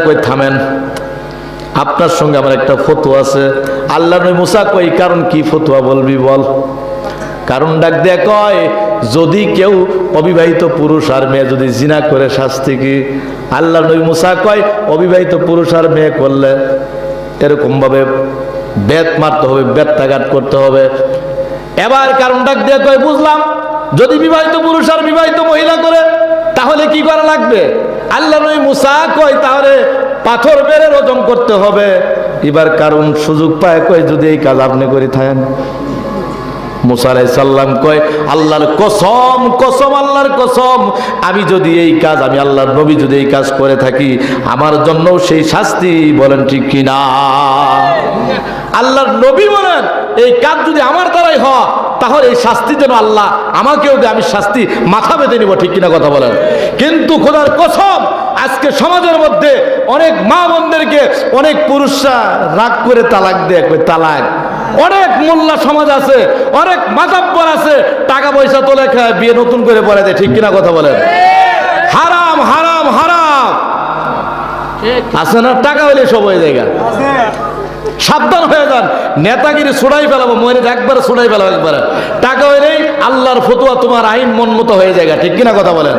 কই থামেন, আপনার সঙ্গে আমার একটা ফতোয়া আছে। আল্লাহ নবী মুসা কই কারণ কি ফতোয়া বলবি বল। কারণ ডাক দিয়ে কয় যদি কেউ অবিবাহিত পুরুষ আর মেয়ে যদি জিনা করে শাস্তি কি? আল্লাহ নবী মুসা কয় অবিবাহিত পুরুষ আর মেয়ে করলে এরকম ভাবে বেত মারতে হবে, বেত্রাঘাত করতে হবে। এবার কারণ ডাক দিয়ে কয় বুঝলাম, যদি বিবাহিত পুরুষ আর বিবাহিত মহিলা করে তাহলে কি করা লাগবে? আল্লাহ নবী মুসা কয় তাহলে পাথর বেড়ে ওজন করতে হবে। এবার কারণ সুযোগ পায় কয় যদি এই কাজ আপনি করে থাকেন। মুসা আলাইহিস সালাম কয় আল্লাহর কসম, কসম আল্লাহর কসম, আমি যদি এই কাজ, আমি আল্লাহর নবী যদি এই কাজ করে থাকি আমার জন্য সেই শাস্তি, বলেন ঠিক কিনা? আল্লাহর নবী বলেন এই কাজ যদি আমার দ্বারাই হয় তাহলে এই শাস্তি যেন আল্লাহ আমাকেও দেয়, আমি শাস্তি মাথা বেঁধে নিব, ঠিক কিনা কথা বলেন? কিন্তু খোদার কসম আজকে সমাজের মধ্যে অনেক মা বোনদেরকে অনেক পুরুষরা রাগ করে তালাক দেয়, তালাক। অনেক মোল্লা সমাজ আছে, অনেক মাতাব্বর আছে, টাকা পয়সা তোলে খায়, বিয়ে নতুন করে পড়ে দেয়, ঠিক কিনা কথা বলেন? হারাম হারাম হারাম আছে না? টাকা হইলে সব হয়ে যায়। সাবধান হয়ে যান, নেতাগিরি ছুড়াই ফেলাবো, মনে একবারে ছুড়াই ফেলাবো একবারে। টাকা হইলেই আল্লাহর ফতোয়া তোমার আইন মন মতো হয়ে যায়, ঠিক কিনা কথা বলেন?